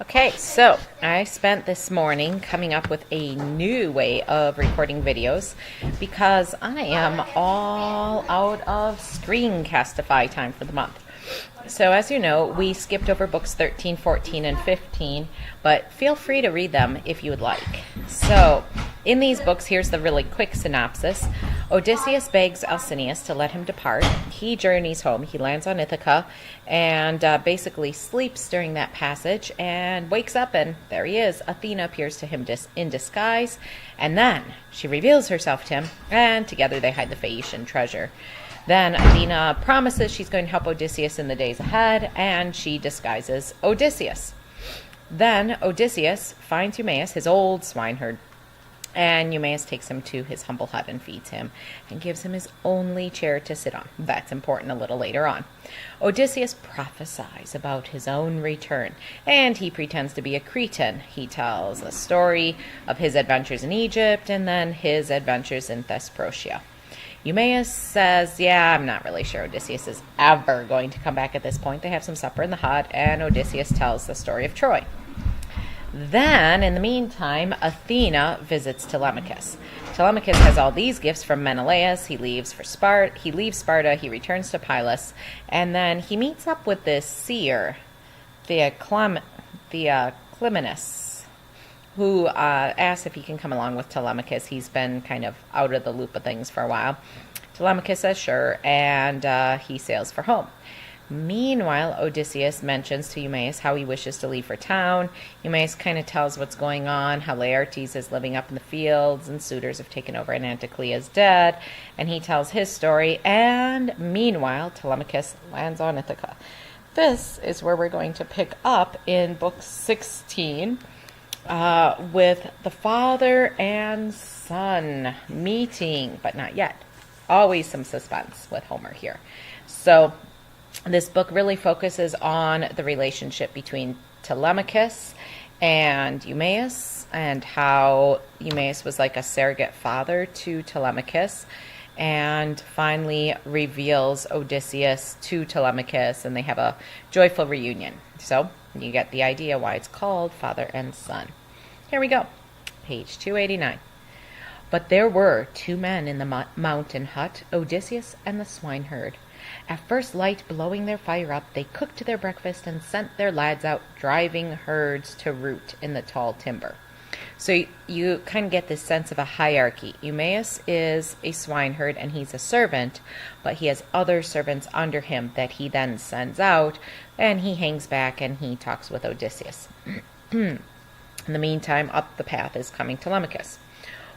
Okay, so I spent this morning coming up with a new way of recording videos because I am all out of Screencastify time for the month. So as you know, we skipped over books 13, 14, and 15, but feel free to read them if you would like. So in these books, here's the really quick synopsis. Odysseus begs Alcinous to let him depart. He journeys home. He lands on Ithaca and basically sleeps during that passage and wakes up, and there he is. Athena appears to him in disguise, and then she reveals herself to him, and together they hide the Phaeacian treasure. Then Athena promises she's going to help Odysseus in the days ahead, and she disguises Odysseus. Then Odysseus finds Eumaeus, his old swineherd, and Eumaeus takes him to his humble hut and feeds him and gives him his only chair to sit on. That's important a little later on. Odysseus prophesies about his own return, and he pretends to be a Cretan. He tells a story of his adventures in Egypt and then his adventures in Thesprotia. Eumaeus says, I'm not really sure Odysseus is ever going to come back at this point. They have some supper in the hut, and Odysseus tells the story of Troy. Then, in the meantime, Athena visits Telemachus. Telemachus has all these gifts from Menelaus. He leaves Sparta, he returns to Pylos, and then he meets up with this seer, Theoclymenus, who asks if he can come along with Telemachus. He's been kind of out of the loop of things for a while. Telemachus says sure, and he sails for home. Meanwhile, Odysseus mentions to Eumaeus how he wishes to leave for town. Eumaeus kind of tells what's going on, how Laertes is living up in the fields, and suitors have taken over and Anticlea is dead, and he tells his story, and meanwhile, Telemachus lands on Ithaca. This is where we're going to pick up in book 16, with the father and son meeting, but not yet. Always some suspense with Homer here. So this book really focuses on the relationship between Telemachus and Eumaeus, and how Eumaeus was like a surrogate father to Telemachus, and finally reveals Odysseus to Telemachus, and they have a joyful reunion. So you get the idea why it's called Father and Son. Here we go, page 289. But there were two men in the mountain hut, Odysseus and the swineherd. At first light, blowing their fire up, they cooked their breakfast and sent their lads out, driving herds to root in the tall timber. So you kind of get this sense of a hierarchy. Eumaeus is a swineherd and he's a servant, but he has other servants under him that he then sends out, and he hangs back and he talks with Odysseus. In the meantime, up the path is coming Telemachus.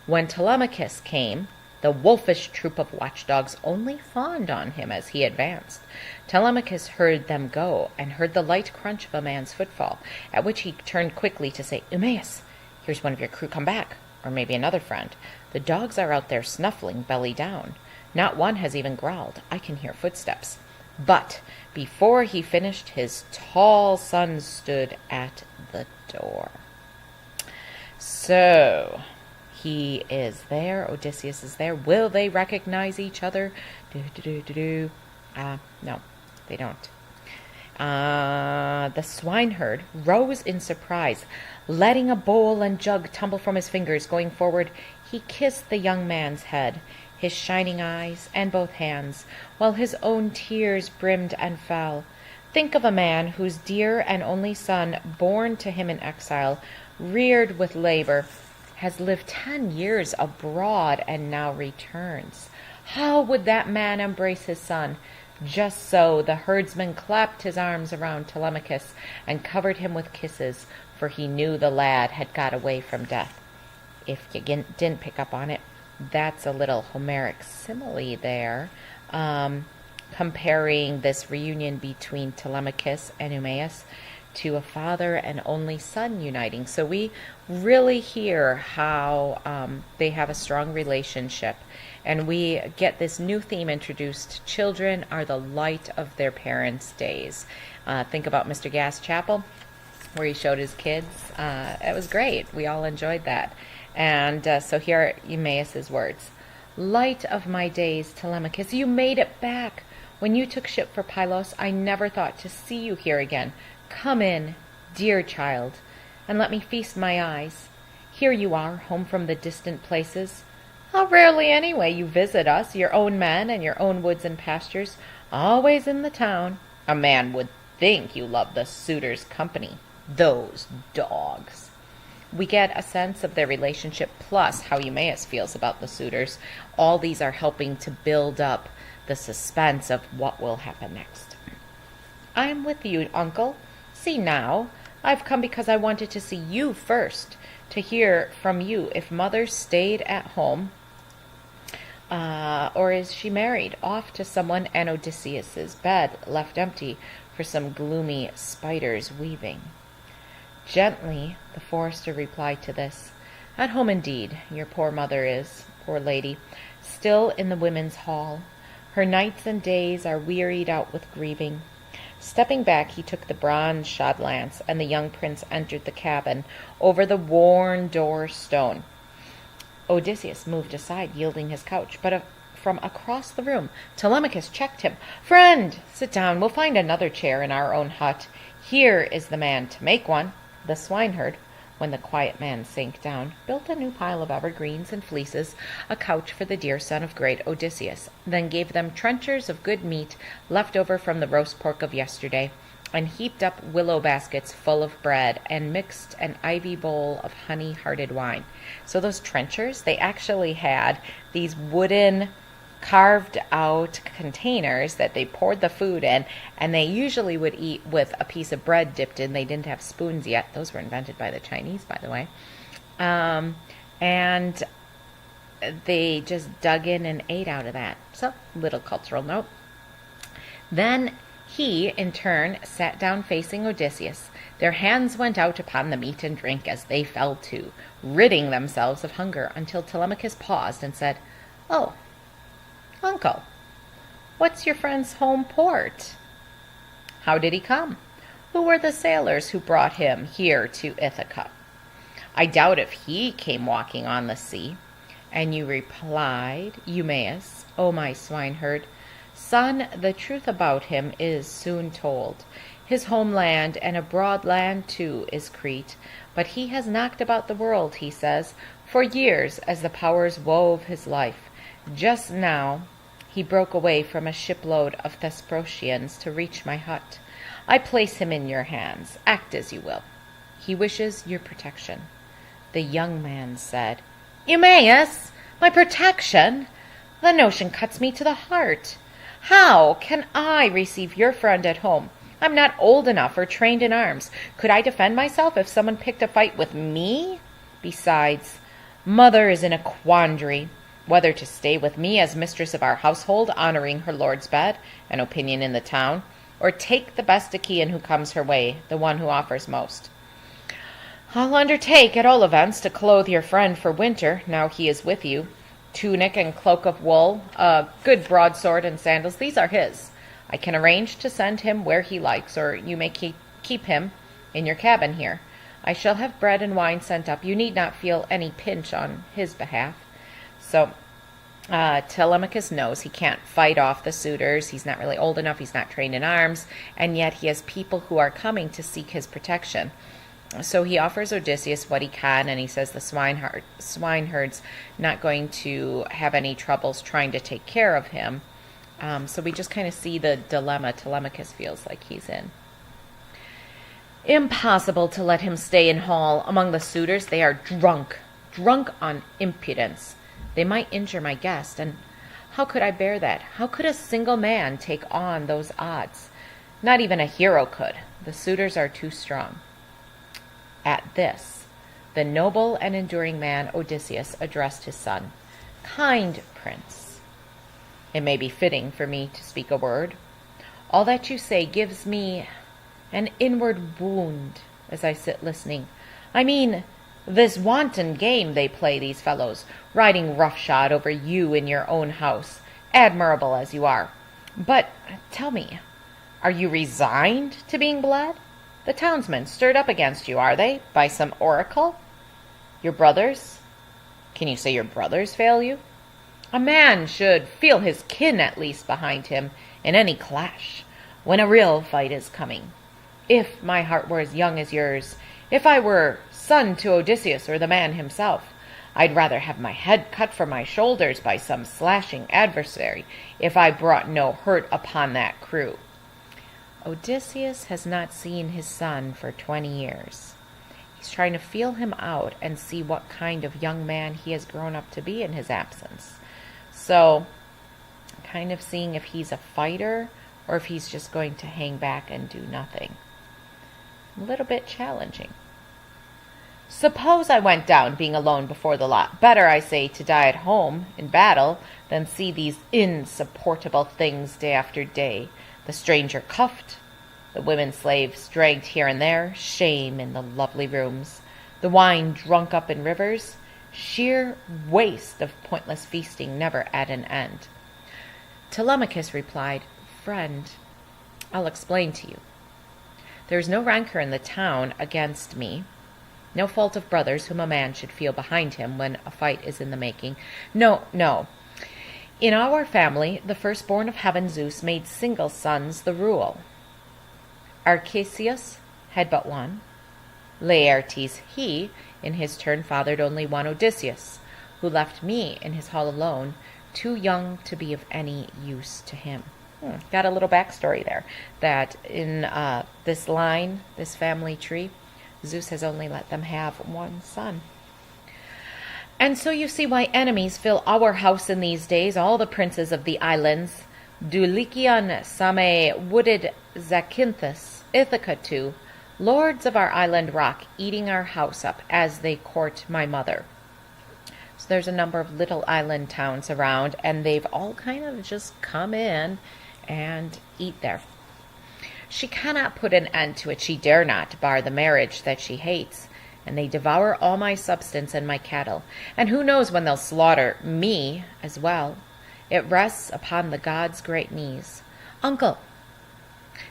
When Telemachus came, the wolfish troop of watchdogs only fawned on him as he advanced. Telemachus heard them go, and heard the light crunch of a man's footfall, at which he turned quickly to say, Eumaeus, here's one of your crew come back, or maybe another friend. The dogs are out there snuffling, belly down. Not one has even growled. I can hear footsteps. But before he finished, his tall son stood at the door. So he is there. Odysseus is there. Will they recognize each other? No, they don't. The swineherd rose in surprise, letting a bowl and jug tumble from his fingers. Going forward, he kissed the young man's head, his shining eyes, and both hands, while his own tears brimmed and fell. Think of a man whose dear and only son, born to him in exile, reared with labor, has lived 10 years abroad and now returns. How would that man embrace his son? Just so the herdsman clapped his arms around Telemachus and covered him with kisses, for he knew the lad had got away from death. If you didn't pick up on it, that's a little Homeric simile there, comparing this reunion between Telemachus and Eumaeus to a father and only son uniting. So we really hear how they have a strong relationship, and we get this new theme introduced. Children are the light of their parents' days. Think about Mr. Gas Chapel, where he showed his kids. It was great. We all enjoyed that. And so here are Eumaeus' words. Light of my days, Telemachus, you made it back. When you took ship for Pylos, I never thought to see you here again. Come in, dear child, and let me feast my eyes. Here you are, home from the distant places. How rarely, anyway, you visit us, your own men and your own woods and pastures, always in the town. A man would think you love the suitors' company. Those dogs. We get a sense of their relationship, plus how Eumaeus feels about the suitors. All these are helping to build up the suspense of what will happen next. I am with you, uncle. See now, I've come because I wanted to see you first, to hear from you if mother stayed at home, or is she married off to someone and Odysseus's bed left empty for some gloomy spider's weaving. Gently the forester replied to this. At home indeed, your poor mother is, poor lady, still in the women's hall. Her nights and days are wearied out with grieving. Stepping back, he took the bronze-shod lance, and the young prince entered the cabin over the worn door stone. Odysseus moved aside, yielding his couch, but from across the room Telemachus checked him. "Friend, sit down. We'll find another chair in our own hut. Here is the man to make one." The swineherd, when the quiet man sank down, built a new pile of evergreens and fleeces, a couch for the dear son of great Odysseus, then gave them trenchers of good meat left over from the roast pork of yesterday, and heaped up willow baskets full of bread, and mixed an ivy bowl of honey-hearted wine. So those trenchers, they actually had these wooden carved out containers that they poured the food in, and they usually would eat with a piece of bread dipped in. They didn't have spoons yet. Those were invented by the Chinese, by the way. And they just dug in and ate out of that. So, little cultural note. Then he, in turn, sat down facing Odysseus. Their hands went out upon the meat and drink as they fell to, ridding themselves of hunger, until Telemachus paused and said, "Oh, uncle, what's your friend's home port? How did he come? Who were the sailors who brought him here to Ithaca? I doubt if he came walking on the sea." And you replied, "Eumaeus, O my swineherd, son, the truth about him is soon told. His homeland, and a broad land too, is Crete, but he has knocked about the world, he says, for years as the powers wove his life. Just now he broke away from a shipload of Thesprotians to reach my hut. I place him in your hands. Act as you will. He wishes your protection." The young man said, "Eumaeus, my protection? The notion cuts me to the heart. How can I receive your friend at home? I'm not old enough or trained in arms. Could I defend myself if someone picked a fight with me? Besides, mother is in a quandary, whether to stay with me as mistress of our household, honoring her lord's bed, an opinion in the town, or take the best Achaean who comes her way, the one who offers most. I'll undertake, at all events, to clothe your friend for winter, now he is with you. Tunic and cloak of wool, a good broadsword and sandals, these are his. I can arrange to send him where he likes, or you may keep him in your cabin here. I shall have bread and wine sent up. You need not feel any pinch on his behalf." So Telemachus knows he can't fight off the suitors. He's not really old enough. He's not trained in arms. And yet he has people who are coming to seek his protection. So he offers Odysseus what he can, and he says the swineherd's not going to have any troubles trying to take care of him. So we just kind of see the dilemma Telemachus feels like he's in. Impossible to let him stay in hall among the suitors. They are drunk on impudence. They might injure my guest, and how could I bear that? How could a single man take on those odds? Not even a hero could. The suitors are too strong. At this, the noble and enduring man Odysseus addressed his son. "Kind prince, it may be fitting for me to speak a word. All that you say gives me an inward wound as I sit listening. I mean, this wanton game they play, these fellows, riding roughshod over you in your own house, admirable as you are. But tell me, are you resigned to being bled? The townsmen stirred up against you, are they, by some oracle? Your brothers? Can you say your brothers fail you? A man should feel his kin at least behind him in any clash, when a real fight is coming. If my heart were as young as yours, if I were son to Odysseus or the man himself, I'd rather have my head cut from my shoulders by some slashing adversary, if I brought no hurt upon that crew. Odysseus has not seen his son for 20 years. He's trying to feel him out and see what kind of young man he has grown up to be in his absence. So, kind of seeing if he's a fighter or if he's just going to hang back and do nothing. A little bit challenging. Suppose I went down, being alone before the lot. Better, I say, to die at home in battle than see these insupportable things day after day. The stranger cuffed, the women slaves dragged here and there, shame in the lovely rooms, the wine drunk up in rivers, sheer waste of pointless feasting never at an end. Telemachus replied, Friend, I'll explain to you. There is no rancor in the town against me, no fault of brothers whom a man should feel behind him when a fight is in the making. No. In our family, the firstborn of heaven, Zeus, made single sons the rule. Arcesius had but one. Laertes, he, in his turn, fathered only one Odysseus, who left me in his hall alone, too young to be of any use to him. Got a little backstory there, that in this line, this family tree, Zeus has only let them have one son. And so you see why enemies fill our house in these days, all the princes of the islands, Dulichion, Same, wooded Zacynthus, Ithaca too, lords of our island rock, eating our house up as they court my mother. So there's a number of little island towns around, and they've all kind of just come in and eat there. She cannot put an end to it. She dare not bar the marriage that she hates. And they devour all my substance and my cattle. And who knows when they'll slaughter me as well. It rests upon the gods' great knees. Uncle,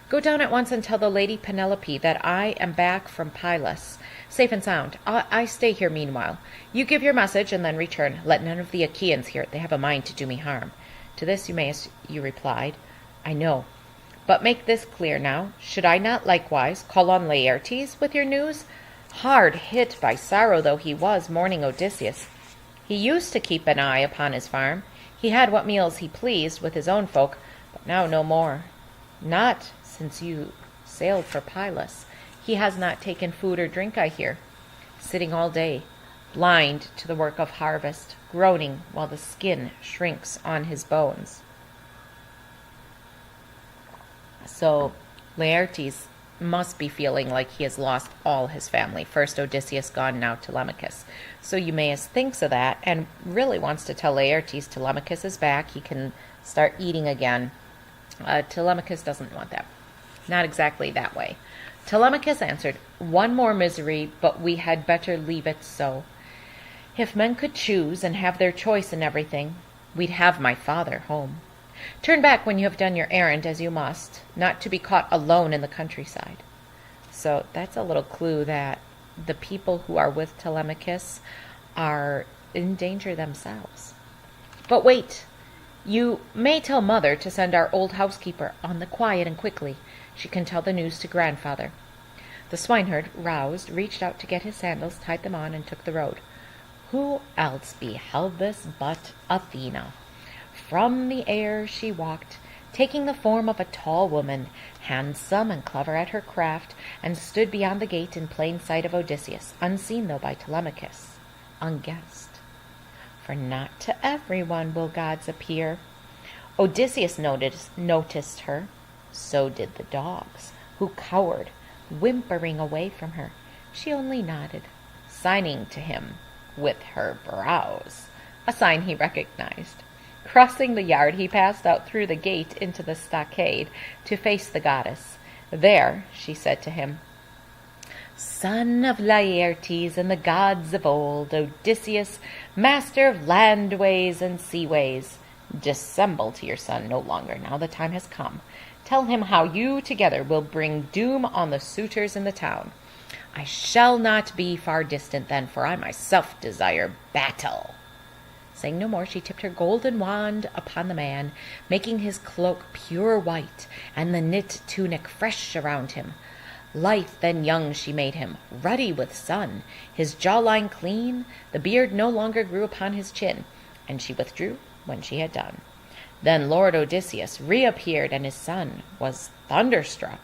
go down at once and tell the lady Penelope that I am back from Pylos, safe and sound. I stay here meanwhile. You give your message and then return. Let none of the Achaeans hear it. They have a mind to do me harm. To this Eumaeus replied, I know. But make this clear now. Should I not likewise call on Laertes with your news? Hard hit by sorrow though he was, mourning Odysseus. He used to keep an eye upon his farm. He had what meals he pleased with his own folk, but now no more. Not since you sailed for Pylos. He has not taken food or drink, I hear, sitting all day, blind to the work of harvest, groaning while the skin shrinks on his bones. So Laertes must be feeling like he has lost all his family. First Odysseus gone, now Telemachus. So Eumaeus thinks of that and really wants to tell Laertes Telemachus is back. He can start eating again. Telemachus doesn't want that. Not exactly that way. Telemachus answered, One more misery, but we had better leave it so. If men could choose and have their choice in everything, we'd have my father home. Turn back when you have done your errand, as you must, not to be caught alone in the countryside. So that's a little clue that the people who are with Telemachus are in danger themselves. But wait, you may tell Mother to send our old housekeeper on the quiet and quickly. She can tell the news to grandfather. The swineherd, roused, reached out to get his sandals, tied them on, and took the road. Who else beheld this but Athena? From the air she walked, taking the form of a tall woman, handsome and clever at her craft, and stood beyond the gate in plain sight of Odysseus, unseen though by Telemachus, unguessed. For not to everyone will gods appear. Odysseus noticed her. So did the dogs, who cowered, whimpering away from her. She only nodded, signing to him with her brows, a sign he recognized. Crossing the yard, he passed out through the gate into the stockade to face the goddess. There, she said to him, Son of Laertes and the gods of old, Odysseus, master of landways and seaways, dissemble to your son no longer. Now the time has come. Tell him how you together will bring doom on the suitors in the town. I shall not be far distant then, for I myself desire battle. Saying no more, she tipped her golden wand upon the man, making his cloak pure white, and the knit tunic fresh around him. Lithe and young she made him, ruddy with sun, his jawline clean, the beard no longer grew upon his chin, and she withdrew when she had done. Then Lord Odysseus reappeared, and his son was thunderstruck.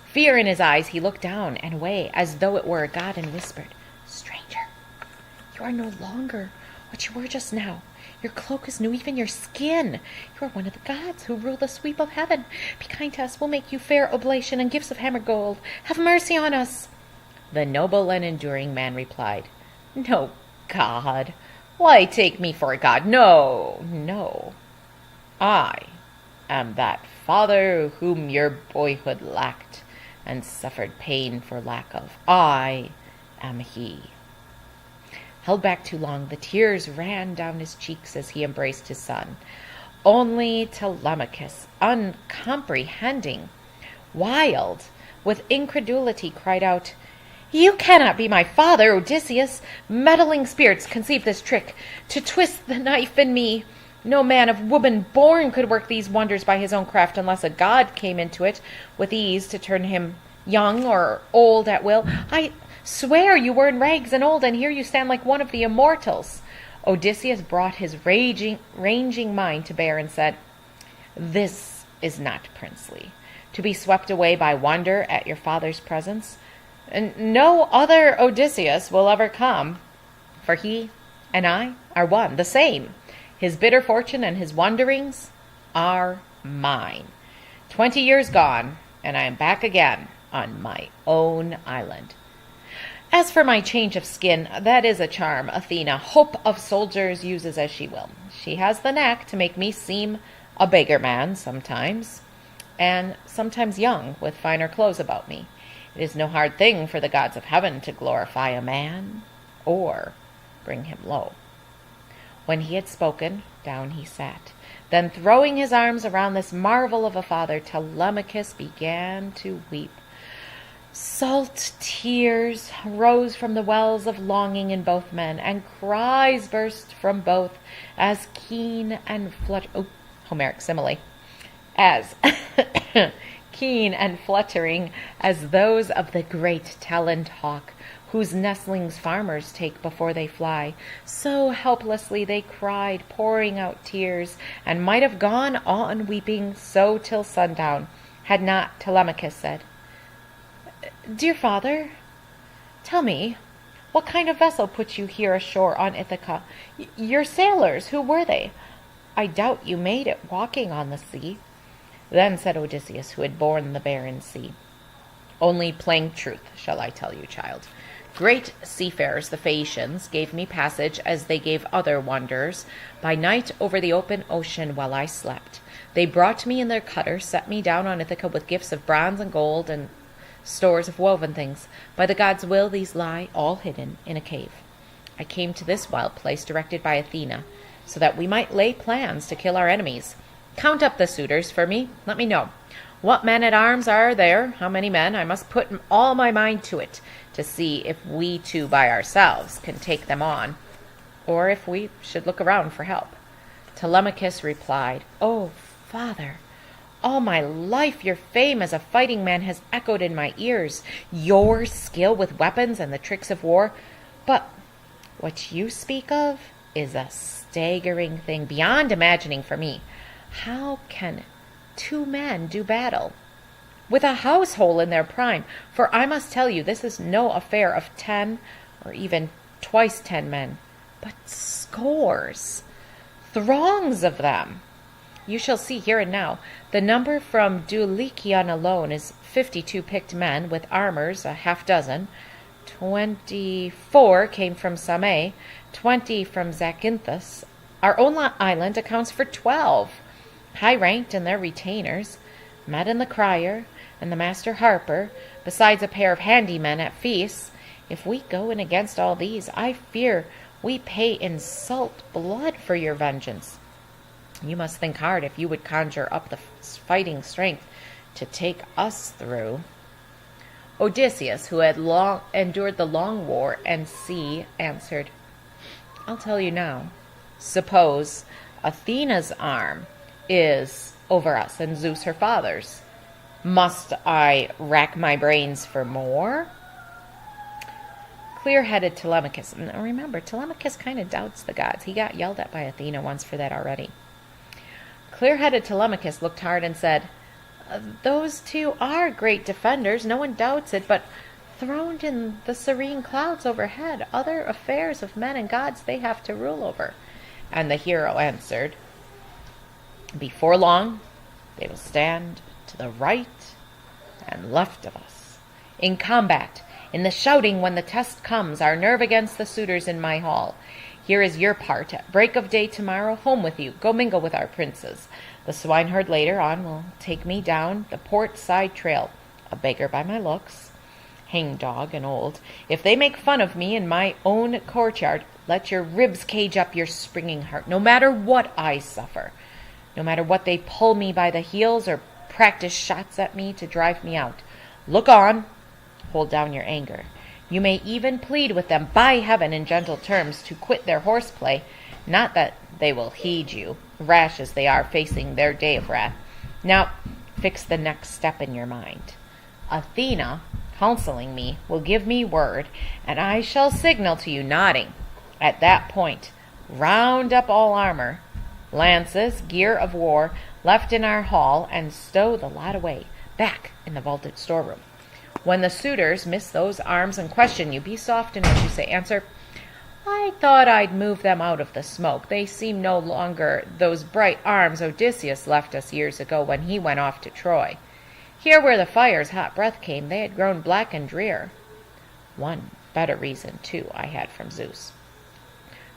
Fear in his eyes, he looked down and away as though it were a god, and whispered, "Stranger, you are no longer what you were just now. Your cloak is new, even your skin. You are one of the gods who rule the sweep of heaven. Be kind to us, we'll make you fair oblation and gifts of hammer gold. Have mercy on us." The noble and enduring man replied, "No god. Why take me for a god? No, no. I am that father whom your boyhood lacked and suffered pain for lack of. I am he." Held back too long, the tears ran down his cheeks as he embraced his son. Only Telemachus, uncomprehending, wild with incredulity, cried out, "You cannot be my father, Odysseus. Meddling spirits conceived this trick, to twist the knife in me. No man of woman born could work these wonders by his own craft, unless a god came into it with ease to turn him young or old at will. I swear you were in rags and old, and here you stand like one of the immortals." Odysseus brought his ranging mind to bear and said, "This is not princely, to be swept away by wonder at your father's presence. And no other Odysseus will ever come, for he and I are one, the same. His bitter fortune and his wanderings are mine. 20 years gone, and I am back again on my own island. As for my change of skin, that is a charm Athena, hope of soldiers, uses as she will. She has the knack to make me seem a beggar man sometimes, and sometimes young, with finer clothes about me. It is no hard thing for the gods of heaven to glorify a man, or bring him low." When he had spoken, down he sat. Then, throwing his arms around this marvel of a father, Telemachus began to weep. Salt tears rose from the wells of longing in both men, and cries burst from both as keen and Homeric simile, as keen and fluttering as those of the great taloned hawk, whose nestlings farmers take before they fly. So helplessly they cried, pouring out tears, and might have gone on weeping so till sundown, had not Telemachus said, "Dear father, tell me, what kind of vessel put you here ashore on Ithaca? Your sailors, who were they? I doubt you made it walking on the sea." Then said Odysseus, who had borne the barren sea, "Only plain truth shall I tell you, child. Great seafarers, the Phaeacians, gave me passage, as they gave other wanderers, by night over the open ocean while I slept. They brought me in their cutter, set me down on Ithaca with gifts of bronze and gold and stores of woven things. By the gods' will these lie all hidden in a cave. I came to this wild place directed by Athena, so that we might lay plans to kill our enemies. Count up the suitors for me. Let me know. What men at arms are there? How many men? I must put all my mind to it, to see if we two by ourselves can take them on, or if we should look around for help." Telemachus replied, "Oh, father, all my life your fame as a fighting man has echoed in my ears, your skill with weapons and the tricks of war. But what you speak of is a staggering thing beyond imagining for me. How can 2 men do battle with a household in their prime? For I must tell you, this is no affair of 10 or even twice 10 men, but scores, throngs of them. You shall see here and now. The number from Dulichion alone is 52 picked men, with armors a half dozen. 24 came from Same, 20 from Zacynthus. Our own island accounts for 12, high-ranked and their retainers, Madden the crier and the master harper, besides a pair of handy men at feasts. If we go in against all these, I fear we pay in salt blood for your vengeance. You must think hard if you would conjure up the fighting strength to take us through." Odysseus, who had long endured the long war and sea, answered, "I'll tell you now. Suppose Athena's arm is over us, and Zeus her father's. Must I rack my brains for more? Clear-headed Telemachus. Now remember, Telemachus kind of doubts the gods. He got yelled at by Athena once for that already. Clear-headed Telemachus looked hard and said, those two are great defenders, no one doubts it, but throned in the serene clouds overhead, other affairs of men and gods they have to rule over. And the hero answered, before long they will stand to the right and left of us. In combat, in the shouting when the test comes, our nerve against the suitors in my hall. Here is your part. At break of day tomorrow, home with you. Go mingle with our princes. The swineherd later on will take me down the port side trail, a beggar by my looks, hangdog and old. If they make fun of me in my own courtyard, let your ribs cage up your springing heart, no matter what I suffer, no matter what they pull me by the heels or practice shots at me to drive me out. Look on, hold down your anger. You may even plead with them by heaven in gentle terms to quit their horseplay, not that they will heed you, rash as they are facing their day of wrath. Now fix the next step in your mind. Athena, counseling me, will give me word, and I shall signal to you, nodding. At that point, round up all armor, lances, gear of war, left in our hall, and stow the lot away, back in the vaulted storeroom. When the suitors miss those arms and question you, be soft in what you say. Answer, I thought I'd move them out of the smoke. They seem no longer those bright arms Odysseus left us years ago when he went off to Troy. Here where the fire's hot breath came, they had grown black and drear. One better reason, too, I had from Zeus.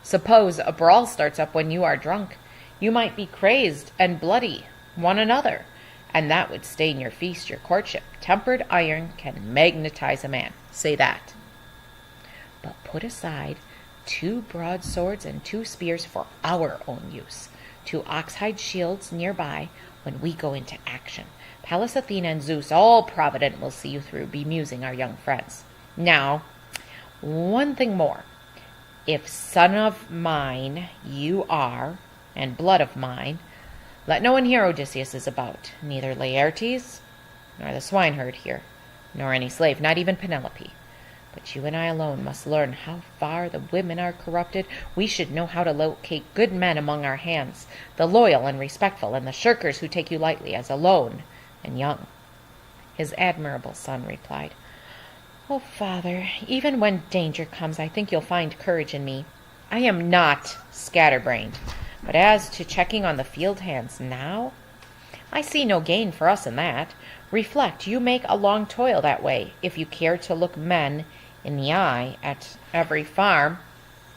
Suppose a brawl starts up when you are drunk. You might be crazed and bloody one another, and that would stain your feast, your courtship. Tempered iron can magnetize a man. Say that. But put aside 2 broadswords and 2 spears for our own use, 2 oxhide shields nearby when we go into action. Pallas Athena and Zeus, all provident, will see you through, bemusing our young friends. Now, one thing more. If son of mine you are, and blood of mine, let no one hear Odysseus is about, neither Laertes, nor the swineherd here, nor any slave, not even Penelope. But you and I alone must learn how far the women are corrupted. We should know how to locate good men among our hands, the loyal and respectful, and the shirkers who take you lightly as alone and young. His admirable son replied, Oh, father, even when danger comes, I think you'll find courage in me. I am not scatterbrained. But as to checking on the field hands now, I see no gain for us in that. Reflect, you make a long toil that way, if you care to look men in the eye at every farm,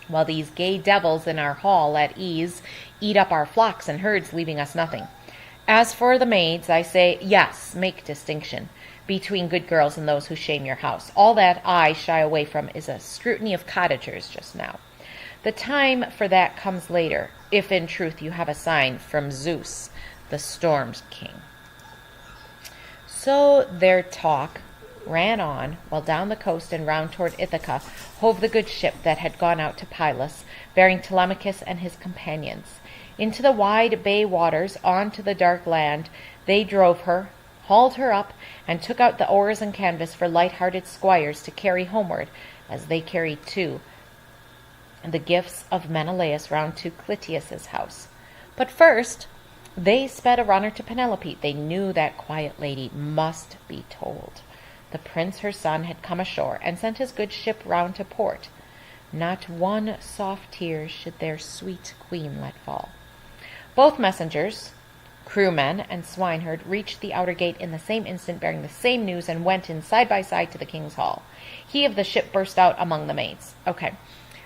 while these gay devils in our hall at ease eat up our flocks and herds, leaving us nothing. As for the maids, I say, yes, make distinction between good girls and those who shame your house. All that I shy away from is a scrutiny of cottagers just now. The time for that comes later, if in truth you have a sign from Zeus, the storm's king. So their talk ran on, while down the coast and round toward Ithaca hove the good ship that had gone out to Pylos, bearing Telemachus and his companions. Into the wide bay waters, on to the dark land, they drove her, hauled her up, and took out the oars and canvas for light-hearted squires to carry homeward, as they carried too the gifts of Menelaus round to Clytius's house. But first they sped a runner to Penelope. They knew that quiet lady must be told. The prince her son had come ashore, and sent his good ship round to port. Not one soft tear should their sweet queen let fall. Both messengers, crewmen and swineherd, reached the outer gate in the same instant, bearing the same news, and went in side by side to the king's hall. He of the ship burst out among the maids. Okay,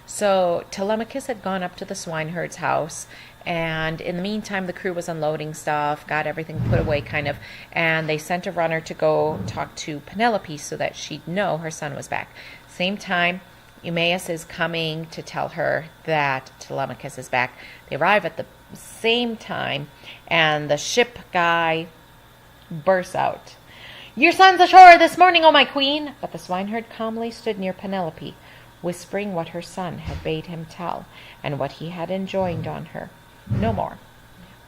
so Telemachus had gone up to the swineherd's house, and in the meantime the crew was unloading stuff, got everything put away kind of, and they sent a runner to go talk to Penelope so that she'd know her son was back. Same time, Eumaeus is coming to tell her that Telemachus is back. They arrive at the same time, and the ship guy bursts out, "Your son's ashore this morning, O my queen!" But the swineherd calmly stood near Penelope, whispering what her son had bade him tell, and what he had enjoined on her. No more.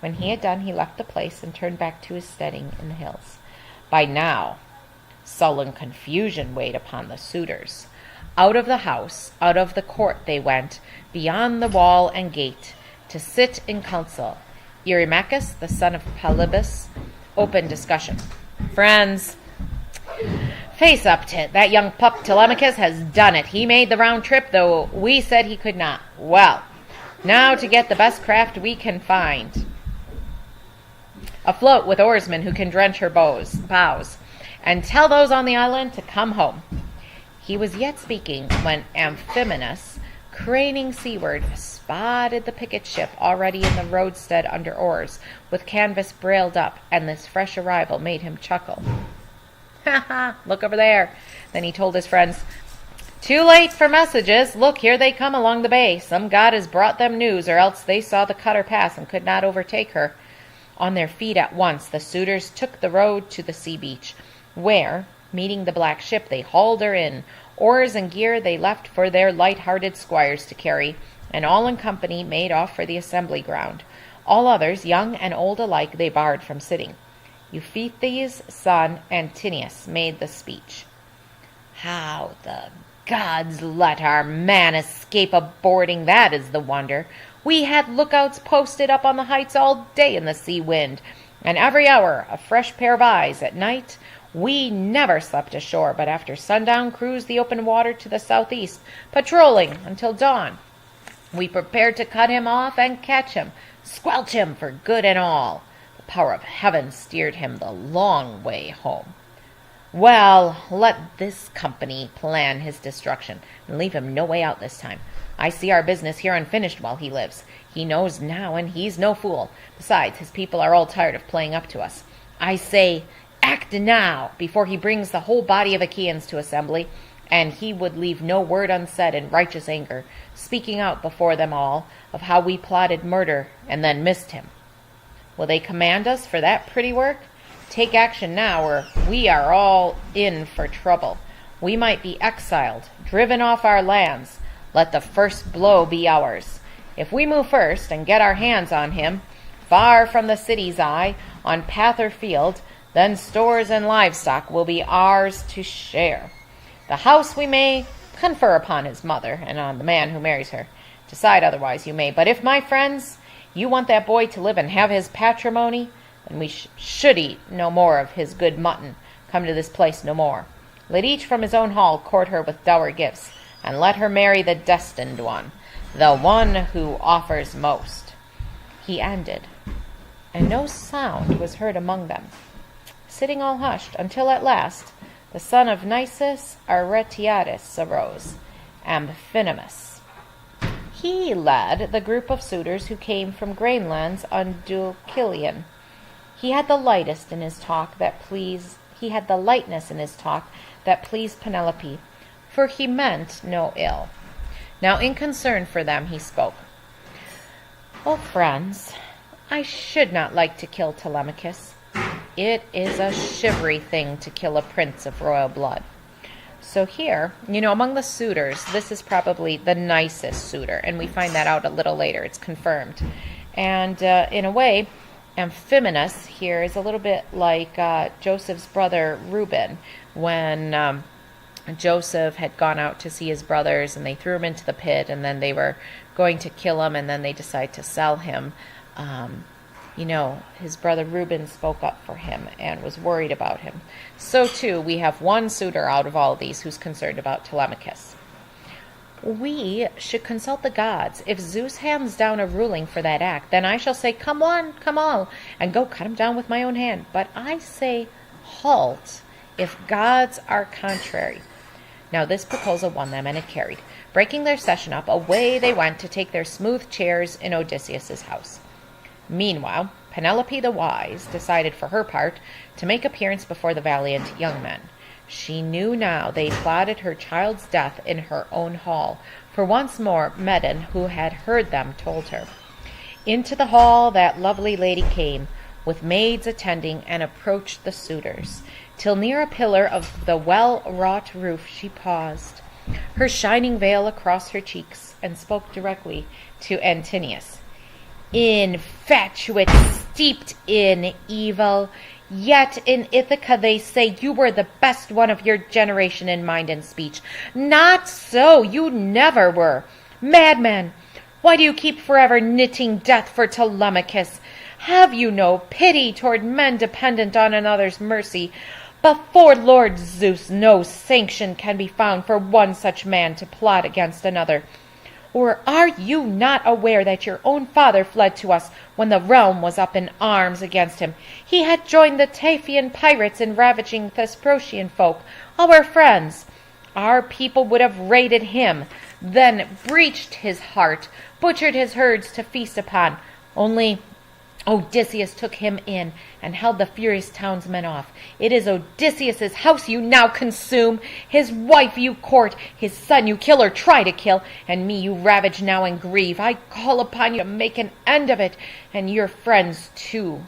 When he had done, he left the place and turned back to his steading in the hills. By now, sullen confusion weighed upon the suitors. Out of the house, out of the court they went, beyond the wall and gate, to sit in council. Eurymachus, the son of Polybus, opened discussion. Friends, face up, Tit. That young pup Telemachus has done it. He made the round trip, though we said he could not. Well, now to get the best craft we can find. Afloat with oarsmen who can drench her bows, and tell those on the island to come home. He was yet speaking when Amphinomus, craning seaward, spotted the picket ship already in the roadstead under oars, with canvas brailed up, and this fresh arrival made him chuckle. Ha ha, look over there. Then he told his friends, too late for messages. Look, here they come along the bay. Some god has brought them news, or else they saw the cutter pass and could not overtake her. On their feet at once, the suitors took the road to the sea beach, where, meeting the black ship, they hauled her in. Oars and gear they left for their light-hearted squires to carry, and all in company made off for the assembly ground. All others, young and old alike, they barred from sitting. Euphetes' son Antinius made the speech. How the gods let our man escape a boarding, that is the wonder. We had lookouts posted up on the heights all day in the sea wind, and every hour a fresh pair of eyes. At night we never slept ashore, but after sundown cruised the open water to the southeast, patrolling until dawn. We prepared to cut him off and catch him, squelch him for good and all. The power of heaven steered him the long way home. Well, let this company plan his destruction, and leave him no way out this time. I see our business here unfinished while he lives. He knows now, and he's no fool. Besides, his people are all tired of playing up to us. I say, act now, before he brings the whole body of Achaeans to assembly, and he would leave no word unsaid in righteous anger, speaking out before them all of how we plotted murder and then missed him. Will they command us for that pretty work? Take action now, or we are all in for trouble. We might be exiled, driven off our lands. Let the first blow be ours. If we move first and get our hands on him, far from the city's eye, on path or field, then stores and livestock will be ours to share. The house we may confer upon his mother and on the man who marries her. Decide otherwise you may. But if, my friends, you want that boy to live and have his patrimony, then we should eat no more of his good mutton, come to this place no more. Let each from his own hall court her with dower gifts, and let her marry the destined one, the one who offers most. He ended, and no sound was heard among them, sitting all hushed, until at last the son of Nisus Aretiades arose, Amphinomus. He led the group of suitors who came from grain lands on Deucalion. He had the lightness in his talk that pleased Penelope, for he meant no ill. Now in concern for them he spoke. Oh, friends, I should not like to kill Telemachus. It is a shivery thing to kill a prince of royal blood. So here, among the suitors, this is probably the nicest suitor, and we find that out a little later. It's confirmed. And in a way, Amphinomus here is a little bit like Joseph's brother Reuben, when Joseph had gone out to see his brothers, and they threw him into the pit, and then they were going to kill him, and then they decided to sell him. His brother Reuben spoke up for him and was worried about him. So, too, we have one suitor out of all of these who's concerned about Telemachus. We should consult the gods. If Zeus hands down a ruling for that act, then I shall say, come one, come all, and go cut him down with my own hand. But I say, halt, if gods are contrary. Now this proposal won them, and it carried. Breaking their session up, away they went to take their smooth chairs in Odysseus' house. Meanwhile, Penelope the Wise decided for her part to make appearance before the valiant young men. She knew now they plotted her child's death in her own hall, for once more Medon, who had heard them, told her. Into the hall that lovely lady came, with maids attending, and approached the suitors, till near a pillar of the well-wrought roof she paused, her shining veil across her cheeks, and spoke directly to Antinius. Infatuate, steeped in evil, Yet in Ithaca they say you were the best one of your generation in mind and speech. Not so, you never were. Madman, why do you keep forever knitting death for Telemachus? Have you no pity toward men dependent on another's mercy? Before Lord Zeus no sanction can be found for one such man to plot against another. Or are you not aware that your own father fled to us when the realm was up in arms against him? He had joined the Taphian pirates in ravaging Thesprotian folk, our friends. Our people would have raided him, then breached his heart, butchered his herds to feast upon. Only Odysseus took him in and held the furious townsmen off. It is Odysseus's house you now consume, his wife you court, his son you kill or try to kill, and me you ravage now and grieve. I call upon you to make an end of it, and your friends too.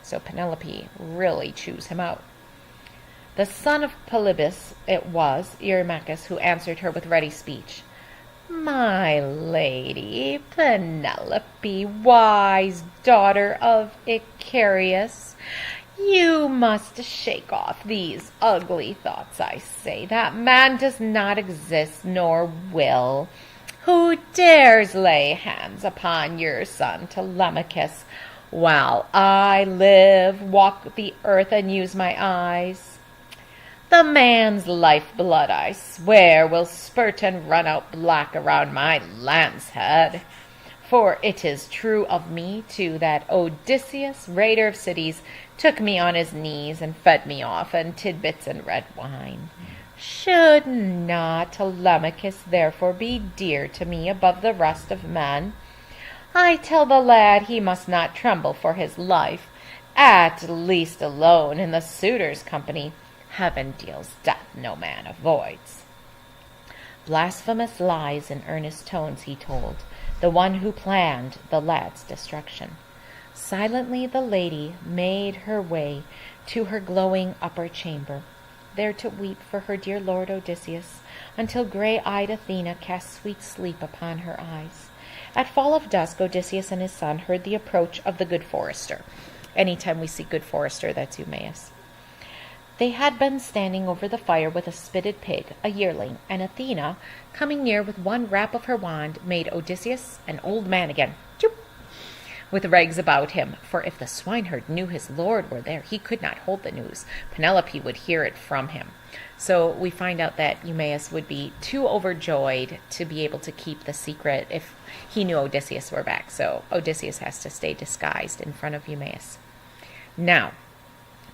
So Penelope really chews him out. The son of Polybus it was, Eurymachus, who answered her with ready speech. My lady, Penelope, wise daughter of Icarius, you must shake off these ugly thoughts, I say. That man does not exist, nor will. Who dares lay hands upon your son Telemachus, while I live, walk the earth, and use my eyes? The man's lifeblood, I swear, will spurt and run out black around my lance head. For it is true of me, too, that Odysseus, raider of cities, took me on his knees and fed me off on tidbits and red wine. Should not Telemachus therefore be dear to me above the rest of men? I tell the lad he must not tremble for his life, at least alone in the suitor's company. Heaven deals death no man avoids. Blasphemous lies in earnest tones he told, the one who planned the lad's destruction. Silently the lady made her way to her glowing upper chamber, there to weep for her dear lord Odysseus, until gray-eyed Athena cast sweet sleep upon her eyes. At fall of dusk, Odysseus and his son heard the approach of the good forester. Anytime we see good forester, that's Eumaeus. They had been standing over the fire with a spitted pig, a yearling, and Athena, coming near with one rap of her wand, made Odysseus an old man again, choop, with rags about him. For if the swineherd knew his lord were there, he could not hold the news. Penelope would hear it from him. So we find out that Eumaeus would be too overjoyed to be able to keep the secret if he knew Odysseus were back. So Odysseus has to stay disguised in front of Eumaeus. Now,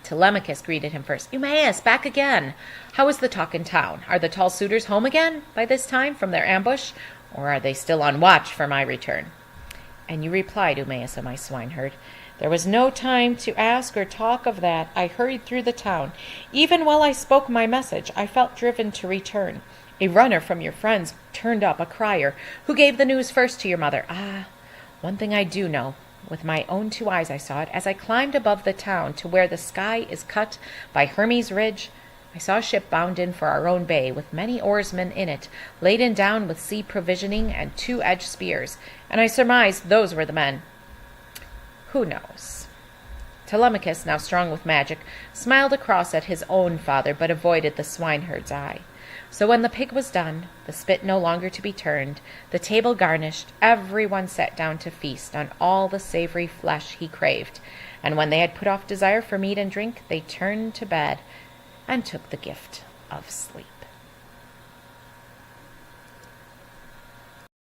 Telemachus greeted him first. Eumaeus, back again. How is the talk in town? Are the tall suitors home again by this time from their ambush, or are they still on watch for my return? And you replied, Eumaeus, O my swineherd, there was no time to ask or talk of that. I hurried through the town. Even while I spoke my message, I felt driven to return. A runner from your friends turned up, a crier, who gave the news first to your mother. Ah, one thing I do know. With my own 2 eyes I saw it. As I climbed above the town to where the sky is cut by Hermes Ridge, I saw a ship bound in for our own bay, with many oarsmen in it, laden down with sea provisioning and 2-edged spears, and I surmised those were the men. Who knows? Telemachus, now strong with magic, smiled across at his own father, but avoided the swineherd's eye. So when the pig was done, the spit no longer to be turned, the table garnished, everyone sat down to feast on all the savory flesh he craved. And when they had put off desire for meat and drink, they turned to bed and took the gift of sleep.